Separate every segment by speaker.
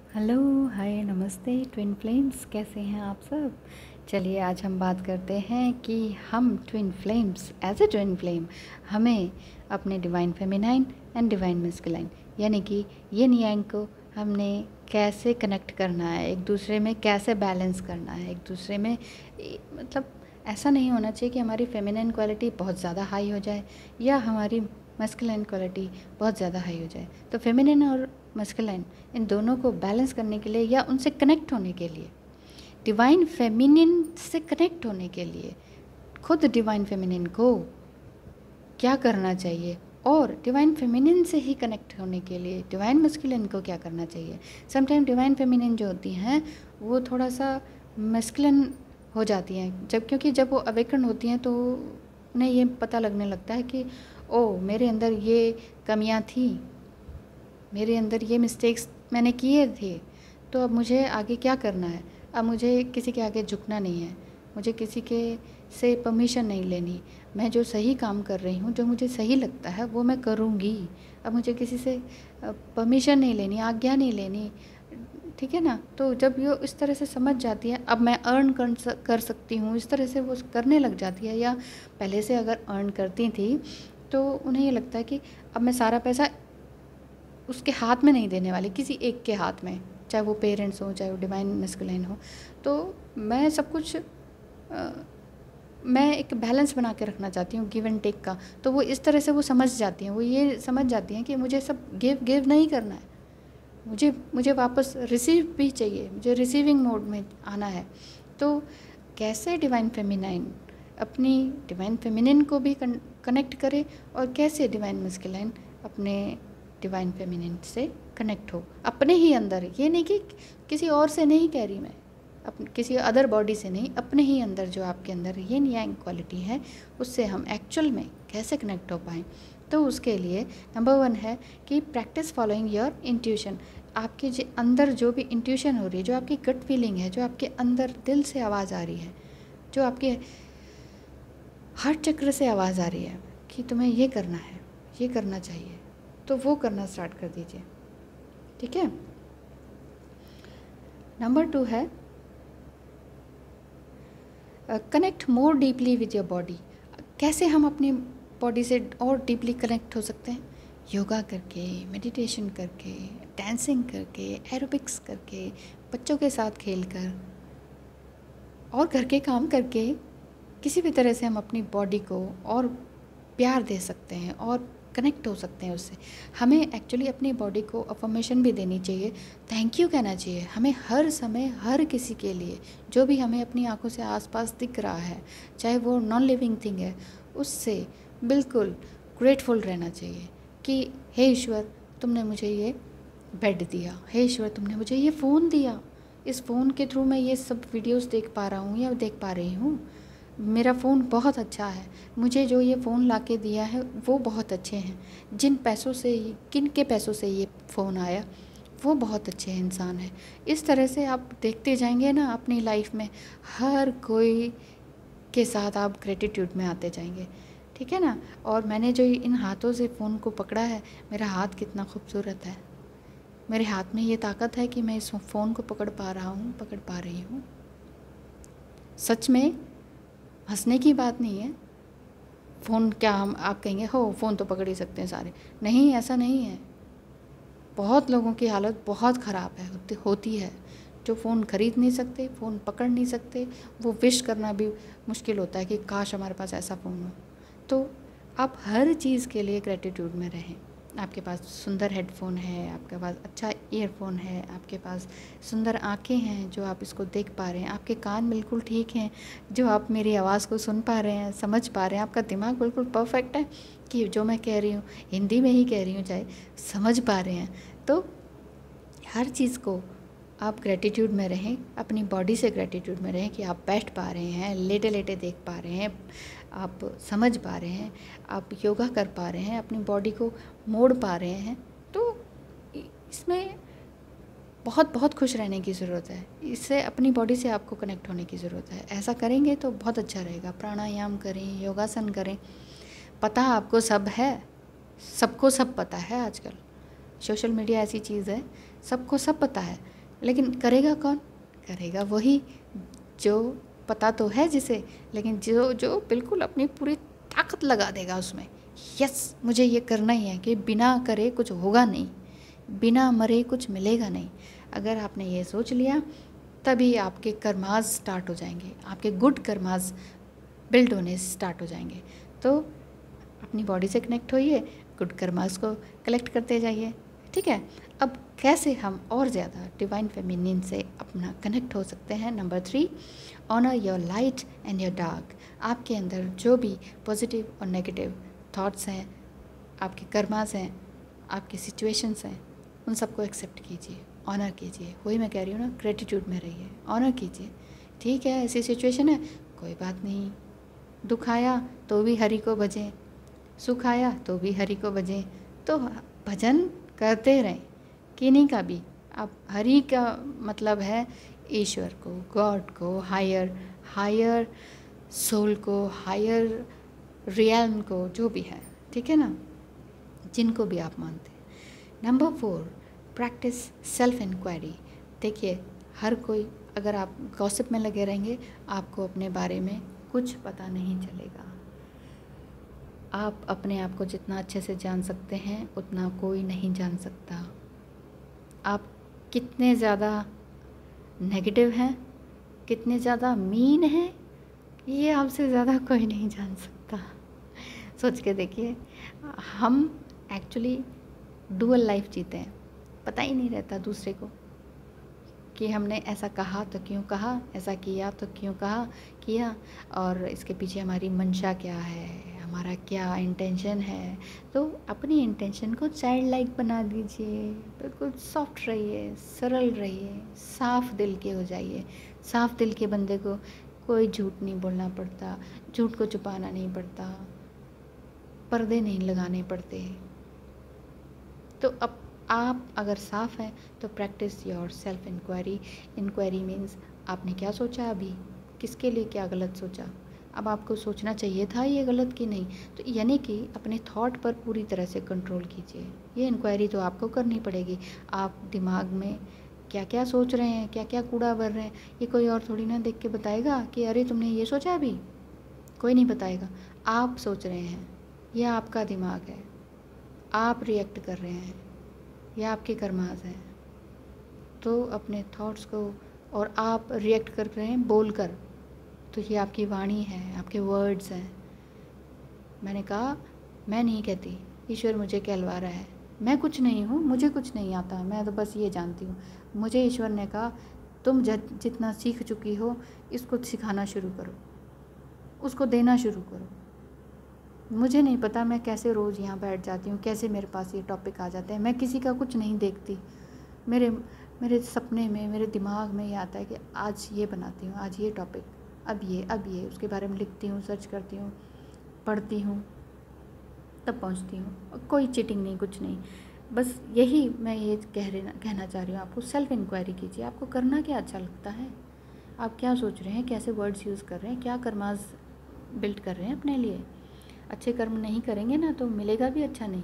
Speaker 1: Hello, हाय, नमस्ते twin flames, कैसे हैं आप सब। चलिए आज हम बात करते हैं कि हम twin flames as a twin flame हमें अपने divine feminine and divine masculine यानी कि यिन यांग को हमने कैसे कनेक्ट करना है, एक दूसरे में कैसे बैलेंस करना है, एक दूसरे में मतलब ऐसा नहीं होना चाहिए कि हमारी फेमिनाइन क्वालिटी बहुत ज़्यादा हाई हो जाए या हमारी मस्कुलाइन क्वालिटी बहुत ज़्यादा हाई हो जाए। तो फेमिनिन और मस्कुलाइन इन दोनों को बैलेंस करने के लिए या उनसे कनेक्ट होने के लिए, डिवाइन फेमिनिन से कनेक्ट होने के लिए खुद डिवाइन फेमिनिन को क्या करना चाहिए और डिवाइन फेमिनिन से ही कनेक्ट होने के लिए डिवाइन मस्कुलिन को क्या करना चाहिए। समटाइम डिवाइन फेमिनिन जो होती हैं वो थोड़ा सा मस्कुलिन हो जाती हैं, क्योंकि जब वो अवेकन होती हैं तो उन्हें ये पता लगने लगता है कि ओ मेरे अंदर ये कमियां थी, मेरे अंदर ये मिस्टेक्स मैंने किए थे, तो अब मुझे आगे क्या करना है। अब मुझे किसी के आगे झुकना नहीं है, मुझे किसी के से परमिशन नहीं लेनी, मैं जो सही काम कर रही हूँ, जो मुझे सही लगता है वो मैं करूँगी। अब मुझे किसी से परमिशन नहीं लेनी, आज्ञा नहीं लेनी, ठीक है ना। तो जब ये इस तरह से समझ जाती है, अब मैं अर्न कर सकती हूँ, इस तरह से वो करने लग जाती है, या पहले से अगर अर्न करती थी तो उन्हें ये लगता है कि अब मैं सारा पैसा उसके हाथ में नहीं देने वाली, किसी एक के हाथ में, चाहे वो पेरेंट्स हो, चाहे वो डिवाइन मस्कुलाइन हो। तो मैं सब कुछ मैं एक बैलेंस बना के रखना चाहती हूँ, गिव एंड टेक का। तो वो इस तरह से वो समझ जाती हैं, वो ये समझ जाती हैं कि मुझे सब गिव नहीं करना है, मुझे वापस रिसीव भी चाहिए, मुझे रिसीविंग मोड में आना है। तो कैसे डिवाइन फेमिनाइन अपनी डिवाइन फेमिनिन को भी कनेक्ट करे और कैसे डिवाइन मस्कुलाइन अपने डिवाइन फेमिनिन से कनेक्ट हो अपने ही अंदर। ये नहीं कि किसी और से नहीं कह रही मैं, किसी अदर बॉडी से नहीं, अपने ही अंदर जो आपके अंदर यिन यांग क्वालिटी है उससे हम एक्चुअल में कैसे कनेक्ट हो पाएँ। तो उसके लिए नंबर 1 है कि प्रैक्टिस फॉलोइंग योर इंट्यूशन। आपके जो अंदर जो भी इंट्यूशन हो रही है, जो आपकी गट फीलिंग है, जो आपके अंदर दिल से आवाज़ आ रही है, जो आपके हार्ट चक्र से आवाज़ आ रही है कि तुम्हें ये करना है, ये करना चाहिए, तो वो करना स्टार्ट कर दीजिए, ठीक है। नंबर 2 है connect more deeply with your body. कैसे हम अपनी बॉडी से और डीपली कनेक्ट हो सकते हैं? योगा करके, मेडिटेशन करके, डांसिंग करके, एरोबिक्स करके, बच्चों के साथ खेलकर और घर के काम करके किसी भी तरह से हम अपनी बॉडी को और प्यार दे सकते हैं और कनेक्ट हो सकते हैं उससे। हमें एक्चुअली अपनी बॉडी को अफर्मेशन भी देनी चाहिए, थैंक यू कहना चाहिए हमें हर समय, हर किसी के लिए जो भी हमें अपनी आंखों से आसपास दिख रहा है, चाहे वो नॉन लिविंग थिंग है, उससे बिल्कुल ग्रेटफुल रहना चाहिए कि हे ईश्वर तुमने मुझे ये बेड दिया, हे ईश्वर तुमने मुझे ये फ़ोन दिया, इस फ़ोन के थ्रू मैं ये सब वीडियोस देख पा रहा हूँ या देख पा रही हूँ, मेरा फ़ोन बहुत अच्छा है, मुझे जो ये फ़ोन ला के दिया है वो बहुत अच्छे हैं, जिन पैसों से, किन के पैसों से ये फ़ोन आया वो बहुत अच्छे इंसान है। इस तरह से आप देखते जाएंगे ना अपनी लाइफ में, हर कोई के साथ आप ग्रेटिट्यूड में आते जाएंगे, ठीक है ना। और मैंने जो इन हाथों से फ़ोन को पकड़ा है, मेरा हाथ कितना खूबसूरत है, मेरे हाथ में ये ताकत है कि मैं इस फ़ोन को पकड़ पा रहा हूँ, पकड़ पा रही हूँ। सच में हंसने की बात नहीं है। फ़ोन क्या हम आप कहेंगे हो फ़ोन तो पकड़ ही सकते हैं सारे, नहीं ऐसा नहीं है। बहुत लोगों की हालत बहुत ख़राब है, होती है, जो फ़ोन ख़रीद नहीं सकते, फ़ोन पकड़ नहीं सकते, वो विश करना भी मुश्किल होता है कि काश हमारे पास ऐसा फ़ोन हो। तो आप हर चीज़ के लिए ग्रेटिट्यूड में रहें। आपके पास सुंदर हेडफोन है, आपके पास अच्छा ईयरफोन है, आपके पास सुंदर आँखें हैं जो आप इसको देख पा रहे हैं, आपके कान बिल्कुल ठीक हैं जो आप मेरी आवाज़ को सुन पा रहे हैं, समझ पा रहे हैं, आपका दिमाग बिल्कुल परफेक्ट है कि जो मैं कह रही हूँ हिंदी में ही कह रही हूँ चाहे, समझ पा रहे हैं। तो हर चीज़ को आप ग्रेटिट्यूड में रहें, अपनी बॉडी से ग्रेटिट्यूड में रहें कि आप बैठ पा रहे हैं, लेटे लेटे देख पा रहे हैं, आप समझ पा रहे हैं, आप योगा कर पा रहे हैं, अपनी बॉडी को मोड़ पा रहे हैं। तो इसमें बहुत बहुत खुश रहने की ज़रूरत है, इससे अपनी बॉडी से आपको कनेक्ट होने की ज़रूरत है। ऐसा करेंगे तो बहुत अच्छा रहेगा। प्राणायाम करें, योगासन करें, पता आपको सब है, सबको सब पता है। आजकल सोशल मीडिया ऐसी चीज़ है, सबको सब पता है, लेकिन करेगा कौन? करेगा वही जो पता तो है जिसे, लेकिन जो जो बिल्कुल अपनी पूरी ताकत लगा देगा उसमें। यस, मुझे ये करना ही है, कि बिना करे कुछ होगा नहीं, बिना मरे कुछ मिलेगा नहीं। अगर आपने ये सोच लिया, तभी आपके कर्माज स्टार्ट हो जाएंगे, आपके गुड कर्माज बिल्ड होने स्टार्ट हो जाएंगे। तो अपनी बॉडी से कनेक्ट होइए, गुड कर्मास को कलेक्ट करते जाइए, ठीक है। अब कैसे हम और ज़्यादा डिवाइन फेमिनिन से अपना कनेक्ट हो सकते हैं? Number 3, honour your light and your dark. आपके अंदर जो भी पॉजिटिव और नेगेटिव थॉट्स हैं, आपके कर्मास हैं, आपकी सिचुएशंस हैं, उन सबको एक्सेप्ट कीजिए, ऑनर कीजिए। वही मैं कह रही हूँ ना, ग्रेटिट्यूड में रहिए, ऑनर कीजिए। ठीक है, ऐसी सिचुएशन है, कोई बात नहीं, दुख आया तो भी हरि को भजें, सुख आया तो भी हरि को भजें। तो भजन करते रहें, किन्हीं का भी। अब हरि का मतलब है ईश्वर को, गॉड को, हायर सोल को, हायर रियल्म को, जो भी है, ठीक है ना, जिनको भी आप मानते हैं। Number 4, practise self inquiry. देखिए, हर कोई, अगर आप गॉसिप में लगे रहेंगे, आपको अपने बारे में कुछ पता नहीं चलेगा। आप अपने आप को जितना अच्छे से जान सकते हैं, उतना कोई नहीं जान सकता। आप कितने ज़्यादा नेगेटिव हैं, कितने ज़्यादा मीन हैं, ये आपसे ज़्यादा कोई नहीं जान सकता। सोच के देखिए, हम एक्चुअली डुअल लाइफ जीते हैं, पता ही नहीं रहता दूसरे को कि हमने ऐसा कहा तो क्यों कहा, ऐसा किया तो क्यों किया, और इसके पीछे हमारी मंशा क्या है, हमारा क्या इंटेंशन है। तो अपनी इंटेंशन को चाइल्ड लाइक बना दीजिए, बिल्कुल सॉफ्ट रहिए, सरल रहिए, साफ दिल के हो जाइए। साफ दिल के बंदे को कोई झूठ नहीं बोलना पड़ता, झूठ को छुपाना नहीं पड़ता, पर्दे नहीं लगाने पड़ते। तो अब आप अगर साफ़ हैं तो practise your self inquiry. Inquiry means आपने क्या सोचा, अभी किसके लिए क्या गलत सोचा, अब आपको सोचना चाहिए था ये गलत कि नहीं। तो यानी कि अपने थॉट पर पूरी तरह से कंट्रोल कीजिए। ये इंक्वायरी तो आपको करनी पड़ेगी। आप दिमाग में क्या क्या सोच रहे हैं, क्या क्या कूड़ा भर रहे हैं, ये कोई और थोड़ी ना देख के बताएगा कि अरे तुमने ये सोचा, अभी कोई नहीं बताएगा। आप सोच रहे हैं, यह आपका दिमाग है, आप रिएक्ट कर रहे हैं, यह आपके कर्मास हैं। तो अपने थॉट्स को, और आप रिएक्ट कर रहे हैं बोलकर, तो ये आपकी वाणी है, आपके वर्ड्स हैं। मैंने कहा, मैं नहीं कहती ईश्वर मुझे कहलवा रहा है, मैं कुछ नहीं हूँ, मुझे कुछ नहीं आता, मैं तो बस ये जानती हूँ। मुझे ईश्वर ने कहा तुम जितना सीख चुकी हो इसको सिखाना शुरू करो, उसको देना शुरू करो। मुझे नहीं पता मैं कैसे रोज़ यहाँ बैठ जाती हूँ, कैसे मेरे पास ये टॉपिक आ जाते हैं। मैं किसी का कुछ नहीं देखती, मेरे सपने में, मेरे दिमाग में ये आता है कि आज ये बनाती हूँ, आज ये टॉपिक, अब ये उसके बारे में लिखती हूँ, सर्च करती हूँ, पढ़ती हूँ, तब पहुँचती हूँ। कोई चीटिंग नहीं, कुछ नहीं। बस यही मैं ये कहना चाह रही हूँ आपको। सेल्फ इंक्वायरी कीजिए, आपको करना क्या अच्छा लगता है, आप क्या सोच रहे हैं, कैसे वर्ड्स यूज़ कर रहे हैं, क्या कर्मास बिल्ड कर रहे हैं अपने लिए। अच्छे कर्म नहीं करेंगे ना तो मिलेगा भी अच्छा नहीं।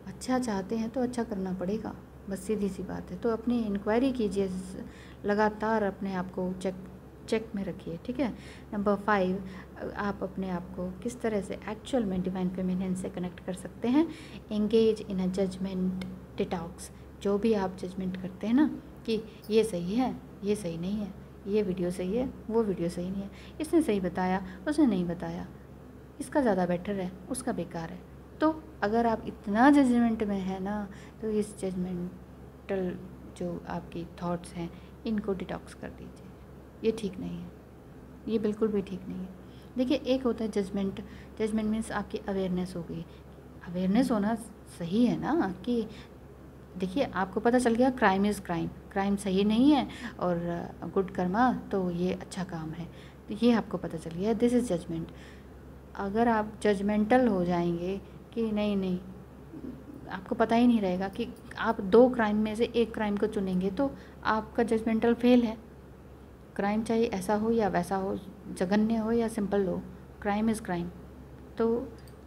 Speaker 1: अच्छा चाहते हैं तो अच्छा करना पड़ेगा, बस सीधी सी बात है। तो अपनी इंक्वायरी कीजिए, लगातार अपने आप को चेक में रखिए, ठीक है। नंबर 5, आप अपने आप को किस तरह से एक्चुअल में डिवाइन फेमिनिन से कनेक्ट कर सकते हैं। Engage in a judgement detox. जो भी आप जजमेंट करते हैं ना कि ये सही है, ये सही नहीं है, ये वीडियो सही है, वो वीडियो सही नहीं है, इसने सही बताया, उसने नहीं बताया, इसका ज़्यादा बेटर है, उसका बेकार है। तो अगर आप इतना जजमेंट में है ना, तो इस जजमेंटल जो आपकी थॉट्स हैं इनको डिटॉक्स कर दीजिए। ये ठीक नहीं है, ये बिल्कुल भी ठीक नहीं है। देखिए, एक होता है जजमेंट मीन्स आपकी अवेयरनेस हो गई। अवेयरनेस होना सही है ना, कि देखिए आपको पता चल गया क्राइम इज़ क्राइम सही नहीं है, और गुड कर्मा तो ये अच्छा काम है, तो ये आपको पता चल गया, दिस इज़ जजमेंट। अगर आप जजमेंटल हो जाएंगे कि नहीं, आपको पता ही नहीं रहेगा कि आप 2 क्राइम में से एक क्राइम को चुनेंगे, तो आपका जजमेंटल फेल है। क्राइम चाहे ऐसा हो या वैसा हो, जघन्य हो या सिंपल हो, क्राइम इज़ क्राइम। तो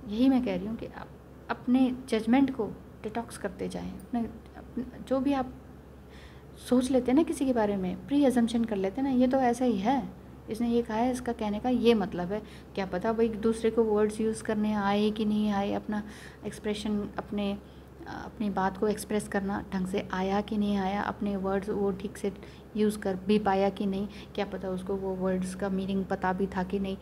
Speaker 1: यही मैं कह रही हूँ कि आप अपने जजमेंट को डिटॉक्स करते जाएं। अपने जो भी आप सोच लेते हैं ना किसी के बारे में, प्री अजम्पशन कर लेते हैं ना, ये तो ऐसा ही है, इसने ये कहा है, इसका कहने का ये मतलब है। क्या पता भाई दूसरे को वर्ड्स यूज़ करने आए कि नहीं आए, अपना एक्सप्रेशन, अपनी बात को एक्सप्रेस करना ढंग से आया कि नहीं आया, अपने वर्ड्स वो ठीक से यूज़ कर भी पाया कि नहीं, क्या पता उसको वो वर्ड्स का मीनिंग पता भी था कि नहीं।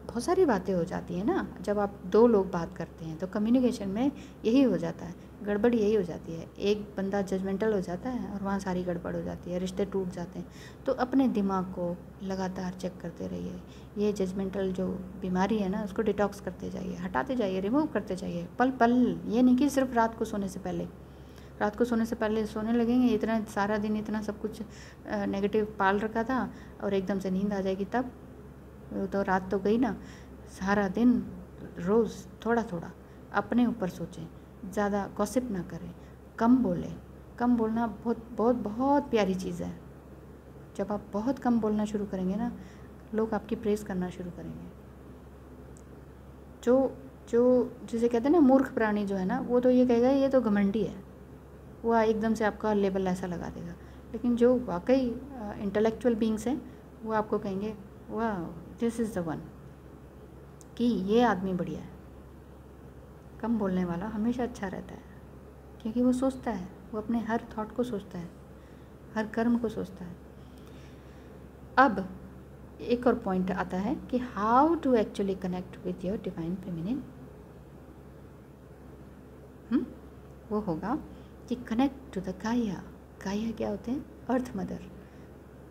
Speaker 1: बहुत सारी बातें हो जाती हैं ना जब आप दो लोग बात करते हैं, तो कम्युनिकेशन में यही हो जाता है, गड़बड़ यही हो जाती है। एक बंदा जजमेंटल हो जाता है और वहाँ सारी गड़बड़ हो जाती है, रिश्ते टूट जाते हैं। तो अपने दिमाग को लगातार चेक करते रहिए, ये जजमेंटल जो बीमारी है ना उसको डिटॉक्स करते जाइए, हटाते जाइए, रिमूव करते जाइए पल पल। ये नहीं कि सिर्फ रात को सोने से पहले, रात को सोने से पहले सोने लगेंगे, इतना सारा दिन इतना सब कुछ नेगेटिव पाल रखा था और एकदम से नींद आ जाएगी तब तो रात तो गई ना। सारा दिन रोज़ थोड़ा थोड़ा अपने ऊपर सोचें, ज़्यादा गॉसिप ना करें, कम बोलें। कम बोलना बहुत बहुत बहुत प्यारी चीज़ है। जब आप बहुत कम बोलना शुरू करेंगे ना, लोग आपकी प्रेज़ करना शुरू करेंगे। जो जिसे कहते हैं ना मूर्ख प्राणी जो है ना, वो तो ये कहेगा ये तो घमंडी है, वो एकदम से आपका लेबल ऐसा लगा देगा। लेकिन जो वाकई इंटेलेक्चुअल बीइंग्स हैं वो आपको कहेंगे वाह दिस इज़ द वन, कि ये आदमी बढ़िया है। कम बोलने वाला हमेशा अच्छा रहता है, क्योंकि वो सोचता है, वो अपने हर थॉट को सोचता है, हर कर्म को सोचता है। अब एक और पॉइंट आता है कि how to actually connect with your divine feminine. वो होगा कि कनेक्ट टू द गाया। गाया क्या होते हैं? अर्थ मदर।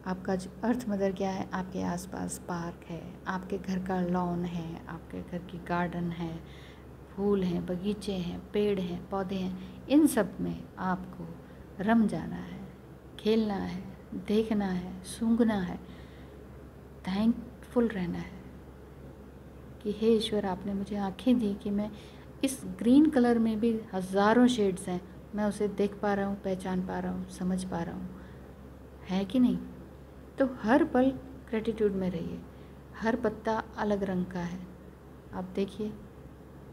Speaker 1: आपका अर्थ मदर क्या है? आपके आसपास पार्क है, आपके घर का लॉन है, आपके घर की गार्डन है, फूल हैं, बगीचे हैं, पेड़ हैं, पौधे हैं। इन सब में आपको रम जाना है, खेलना है, देखना है, सूंघना है, थैंकफुल रहना है कि हे ईश्वर आपने मुझे आँखें दी कि मैं इस ग्रीन कलर में भी हज़ारों शेड्स हैं, मैं उसे देख पा रहा हूँ, पहचान पा रहा हूँ, समझ पा रहा हूँ, है कि नहीं? तो हर पल ग्रेटिट्यूड में रहिए। हर पत्ता अलग रंग का है। आप देखिए,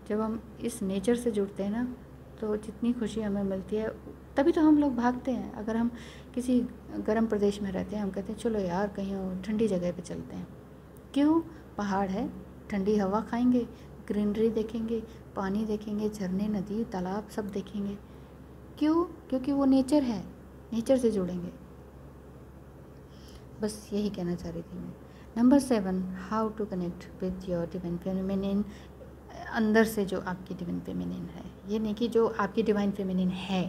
Speaker 1: जब हम इस नेचर से जुड़ते हैं ना, तो जितनी खुशी हमें मिलती है, तभी तो हम लोग भागते हैं। अगर हम किसी गर्म प्रदेश में रहते हैं, हम कहते हैं चलो यार कहीं ठंडी जगह पे चलते हैं। क्यों? पहाड़ है, ठंडी हवा खाएंगे, ग्रीनरी देखेंगे, पानी देखेंगे, झरने, नदी, तालाब सब देखेंगे। क्यों? क्योंकि वो नेचर है, नेचर से जुड़ेंगे। बस यही कहना चाह रही थी मैं। Number 7, how to connect with your divine feminine. अंदर से जो आपकी डिवाइन फेमिनिन है, ये नहीं कि जो आपकी डिवाइन फेमिनिन है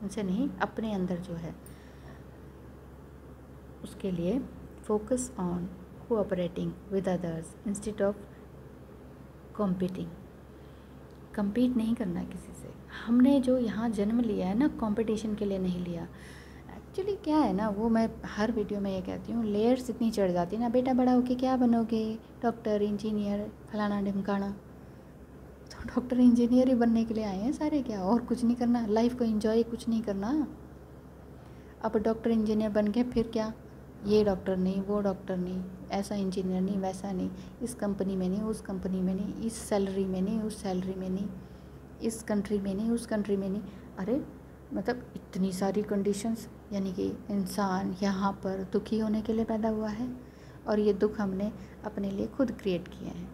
Speaker 1: उनसे नहीं, अपने अंदर जो है उसके लिए focus on cooperating with others instead of competing. Compete नहीं करना किसी से। हमने जो यहाँ जन्म लिया है ना, कंपटीशन के लिए नहीं लिया। एक्चुअली क्या है ना, वो मैं हर वीडियो में ये कहती हूँ, लेयर्स इतनी चढ़ जाती है ना, बेटा बड़ा होके क्या बनोगे, डॉक्टर, इंजीनियर, फलाना ढिमकाना। तो डॉक्टर इंजीनियर ही बनने के लिए आए हैं सारे, क्या और कुछ नहीं करना, लाइफ को एंजॉय कुछ नहीं करना। अब डॉक्टर इंजीनियर बन गए, फिर क्या, ये डॉक्टर नहीं, वो डॉक्टर नहीं, ऐसा इंजीनियर नहीं, वैसा नहीं, इस कंपनी में नहीं, उस कंपनी में नहीं, इस सैलरी में नहीं, उस सैलरी में नहीं, इस कंट्री में नहीं, उस कंट्री में नहीं। अरे मतलब इतनी सारी कंडीशंस, यानी कि इंसान यहाँ पर दुखी होने के लिए पैदा हुआ है, और ये दुख हमने अपने लिए खुद क्रिएट किए हैं।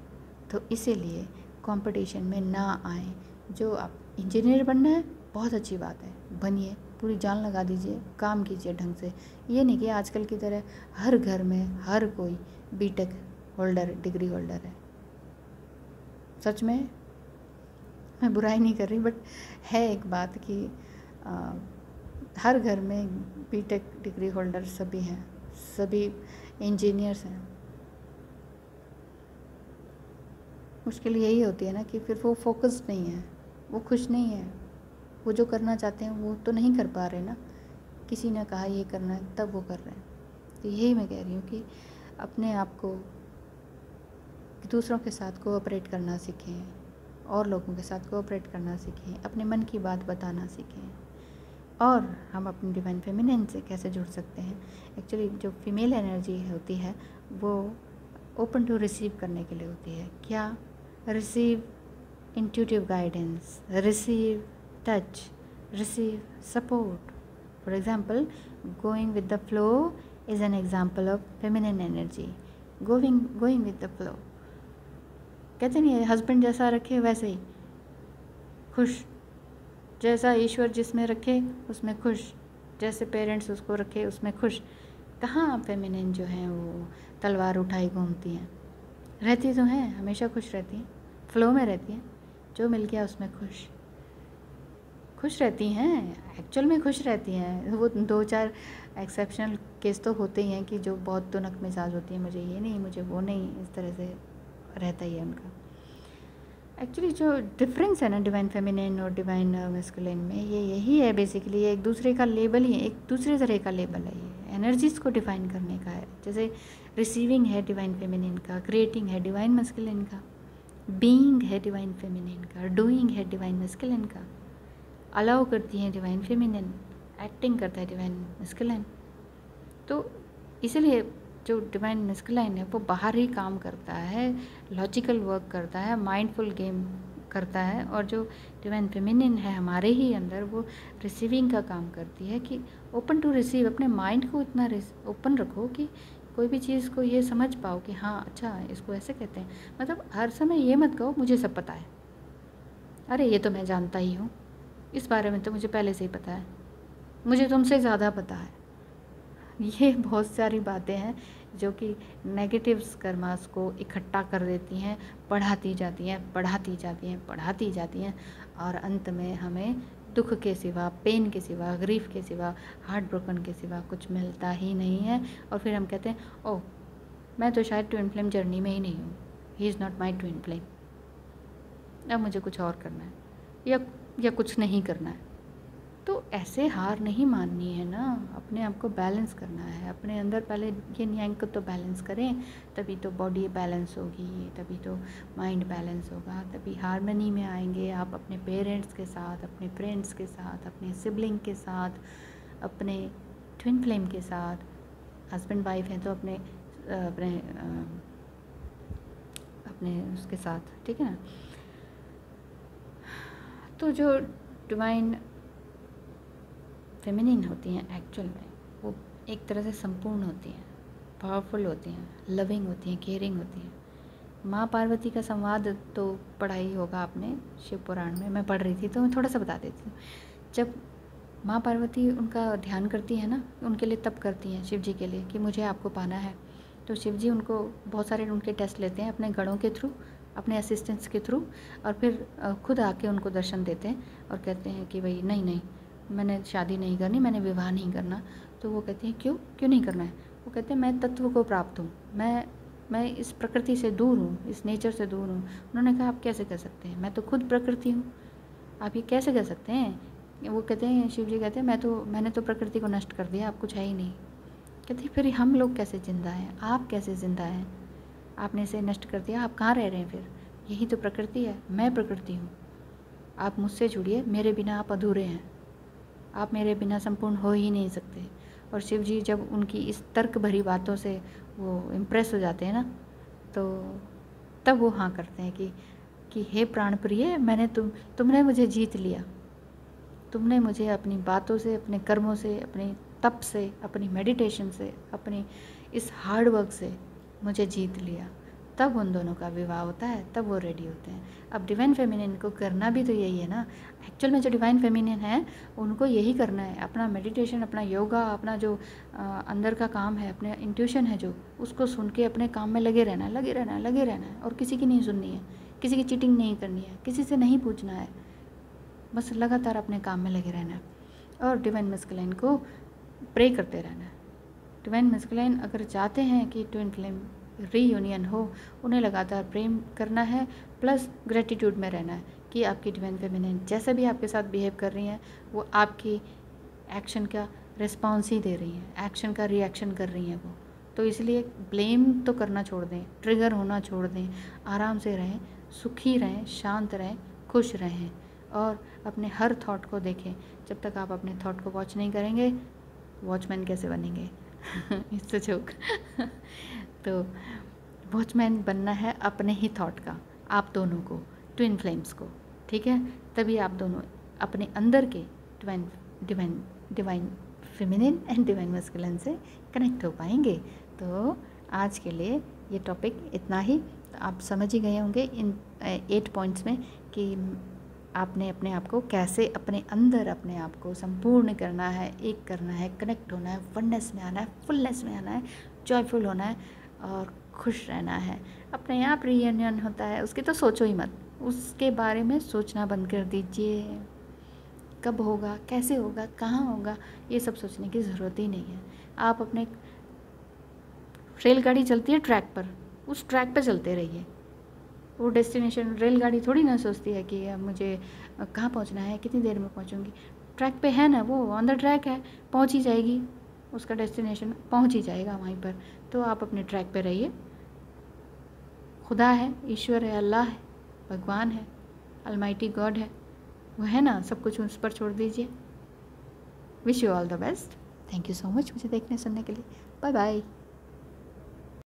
Speaker 1: तो इसीलिए कंपटीशन में ना आए। जो आप इंजीनियर बनना है बहुत अच्छी बात है, बनिए, पूरी जान लगा दीजिए, काम कीजिए ढंग से। ये नहीं कि आजकल की तरह हर घर में हर कोई बीटेक होल्डर, डिग्री होल्डर है। सच में मैं बुराई नहीं कर रही, बट है एक बात कि हर घर में बीटेक डिग्री होल्डर सभी हैं, सभी इंजीनियर्स हैं। मुश्किल यही होती है ना कि फिर वो फोकस्ड नहीं है, वो खुश नहीं है, वो जो करना चाहते हैं वो तो नहीं कर पा रहे ना। किसी ने कहा ये करना है तब वो कर रहे हैं। तो यही मैं कह रही हूँ कि अपने आप को दूसरों के साथ कोऑपरेट करना सीखें, और लोगों के साथ कोऑपरेट करना सीखें, अपने मन की बात बताना सीखें। और हम अपनी डिवाइन फेमिनिन से कैसे जुड़ सकते हैं? एक्चुअली जो फीमेल एनर्जी होती है वो ओपन टू रिसीव करने के लिए होती है। क्या? Receive intuitive guidance, receive touch, receive support, for example, going with the flow is an example of feminine energy. Going with the flow, कहते नहीं है हस्बैंड जैसा रखे वैसे ही खुश, जैसा ईश्वर जिसमें रखे उसमें खुश, जैसे पेरेंट्स उसको रखे उसमें खुश. कहाँ फेमिनिन जो हैं वो तलवार उठाई घूमती हैं, रहती तो हैं, हमेशा खुश रहती हैं, फ्लो में रहती हैं, जो मिल गया उसमें खुश रहती हैं, एक्चुअल में खुश रहती हैं. वो 2-4 एक्सेप्शनल केस तो होते ही हैं कि जो बहुत तुनक मिजाज होती हैं, मुझे ये नहीं, मुझे वो नहीं, इस तरह से रहता ही है उनका. एक्चुअली जो डिफरेंस है ना डिवाइन फेमिनिन और डिवाइन मैस्कुलिन में, ये यही है बेसिकली. एक दूसरे का लेबल ही, एक दूसरे तरह का लेबल है, ये एनर्जीज़ को डिफाइन करने का है. जैसे रिसीविंग है डिवाइन फेमिनिन का, क्रिएटिंग है डिवाइन मैस्कुलिन का, बीइंग है डिवाइन फेमिनिन का, डूइंग है डिवाइन मैस्कुलिन का, अलाउ करती है डिवाइन फेमिनिन, एक्टिंग करता है डिवाइन मैस्कुलिन. तो इसलिए जो डिवाइन मैस्कुलिन है वो बाहर ही काम करता है, लॉजिकल वर्क करता है, माइंडफुल गेम करता है. और जो डिवाइन फेमिनिन है हमारे ही अंदर, वो रिसीविंग का काम करती है कि ओपन टू रिसीव. अपने माइंड को इतना ओपन रखो कि कोई भी चीज़ को ये समझ पाओ कि हाँ अच्छा इसको ऐसे कहते हैं. मतलब हर समय ये मत कहो मुझे सब पता है, अरे ये तो मैं जानता ही हूँ, इस बारे में तो मुझे पहले से ही पता है, मुझे तुमसे ज़्यादा पता है. ये बहुत सारी बातें हैं जो कि नेगेटिव्स कर्मास को इकट्ठा कर देती हैं, बढ़ाती जाती हैं, बढ़ाती जाती हैं, बढ़ाती जाती हैं, और अंत में हमें दुख के सिवा, पेन के सिवा, ग्रीफ के सिवा, हार्ट ब्रोकन के सिवा कुछ मिलता ही नहीं है. और फिर हम कहते हैं ओह मैं तो शायद ट्विन फ्लेम जर्नी में ही नहीं हूँ, he is not my twin flame, अब मुझे कुछ और करना है या कुछ नहीं करना है. तो ऐसे हार नहीं माननी है ना, अपने आप को बैलेंस करना है. अपने अंदर पहले ये न्याय को तो बैलेंस करें, तभी तो बॉडी बैलेंस होगी, तभी तो माइंड बैलेंस होगा, तभी हारमनी में आएंगे आप अपने पेरेंट्स के साथ, अपने फ्रेंड्स के साथ, अपने सिबलिंग के साथ, अपने ट्विन फ्लेम के साथ. हस्बैंड वाइफ हैं तो अपने अपने अपने उसके साथ, ठीक है ना. तो जो डिवाइन फेमिनिन होती हैं एक्चुअल में वो एक तरह से संपूर्ण होती हैं, पावरफुल होती हैं, लविंग होती हैं, केयरिंग होती हैं. माँ पार्वती का संवाद तो पढ़ा ही होगा आपने शिव पुराण में, मैं पढ़ रही थी तो मैं थोड़ा सा बता देती हूँ. जब माँ पार्वती उनका ध्यान करती है ना, उनके लिए तप करती हैं शिव जी के लिए कि मुझे आपको पाना है, तो शिव जी उनको बहुत सारे उनके टेस्ट लेते हैं अपने गणों के थ्रू, अपने असिस्टेंट्स के थ्रू, और फिर खुद आके उनको दर्शन देते हैं और कहते हैं कि भाई नहीं मैंने शादी नहीं करनी, मैंने विवाह नहीं करना. तो वो कहते हैं क्यों नहीं करना है. वो कहते हैं मैं तत्व को प्राप्त हूँ, मैं इस प्रकृति से दूर हूँ, इस नेचर से दूर हूँ. उन्होंने कहा आप कैसे कर सकते हैं, मैं तो खुद प्रकृति हूँ, आप ये कैसे कर सकते हैं. वो कहते हैं, शिव जी कहते हैं मैंने तो प्रकृति को नष्ट कर दिया, आप कुछ है ही नहीं. कहते फिर हम लोग कैसे ज़िंदा हैं, आप कैसे ज़िंदा हैं, आपने इसे नष्ट कर दिया, आप कहाँ रह रहे हैं फिर. यही तो प्रकृति है, मैं प्रकृति हूँ, आप मुझसे जुड़िए, मेरे बिना आप अधूरे हैं, आप मेरे बिना संपूर्ण हो ही नहीं सकते. और शिव जी जब उनकी इस तर्क भरी बातों से वो इम्प्रेस हो जाते हैं ना, तो तब वो हाँ करते हैं कि हे प्राण प्रिय, तुमने मुझे जीत लिया, तुमने मुझे अपनी बातों से, अपने कर्मों से, अपने तप से, अपनी मेडिटेशन से, अपनी इस हार्ड वर्क से मुझे जीत लिया. तब उन दोनों का विवाह होता है, तब वो रेडी होते हैं. अब डिवाइन फेमिनिन को करना भी तो यही है ना. एक्चुअल में जो डिवाइन फेमिनिन है उनको यही करना है, अपना मेडिटेशन, अपना योगा, अपना जो अंदर का काम है, अपने इंट्यूशन है जो, उसको सुन के अपने काम में लगे रहना है. और किसी की नहीं सुननी है, किसी की चीटिंग नहीं करनी है, किसी से नहीं पूछना है, बस लगातार अपने काम में लगे रहना है. और डिवाइन मैस्कुलिन को प्रे करते रहना है. डिवाइन मैस्कुलिन अगर चाहते हैं कि ट्विन फ्लेम रीयूनियन हो, उन्हें लगातार प्रेम करना है, प्लस ग्रेटिट्यूड में रहना है कि आपकी डिवाइन फेमिनिन जैसे भी आपके साथ बिहेव कर रही हैं वो आपकी एक्शन का रिस्पॉन्स ही दे रही हैं, एक्शन का रिएक्शन कर रही हैं वो. तो इसलिए ब्लेम तो करना छोड़ दें, ट्रिगर होना छोड़ दें, आराम से रहें, सुखी रहें, शांत रहें, खुश रहें, और अपने हर थॉट को देखें. जब तक आप अपने थॉट को वॉच नहीं करेंगे, वॉचमैन कैसे बनेंगे. इससे जोक. तो वॉचमैन बनना है अपने ही थॉट का, आप दोनों को, ट्विन फ्लेम्स को, ठीक है. तभी आप दोनों अपने अंदर के divine feminine and divine masculine से कनेक्ट हो पाएंगे। तो आज के लिए ये टॉपिक इतना ही। तो आप समझ ही गए होंगे इन 8 पॉइंट्स में कि आपने अपने आप को कैसे अपने अंदर अपने आप को संपूर्ण करना है, एक करना है, कनेक्ट होना है, वननेस में आना है, फुलनेस में आना है, जॉयफुल होना है और खुश रहना है। अपने आप रियूनियन होता है, उसकी तो सोचो ही मत, उसके बारे में सोचना बंद कर दीजिए। कब होगा, कैसे होगा, कहाँ होगा, ये सब सोचने की ज़रूरत ही नहीं है। आप अपने रेलगाड़ी चलती है ट्रैक पर, उस ट्रैक पर चलते रहिए। वो डेस्टिनेशन रेलगाड़ी थोड़ी ना सोचती है कि अब मुझे कहाँ पहुँचना है, कितनी देर में पहुँचूँगी। ट्रैक पे है ना, वो ऑन द ट्रैक है, पहुँच ही जाएगी, उसका डेस्टिनेशन पहुँच ही जाएगा वहीं पर। तो आप अपने ट्रैक पे रहिए। खुदा है, ईश्वर है, अल्लाह है, भगवान है, अलमाइटी गॉड है, वो है ना, सब कुछ उस पर छोड़ दीजिए। Wish you all the best. Thank you so much मुझे देखने सुनने के लिए। Bye bye.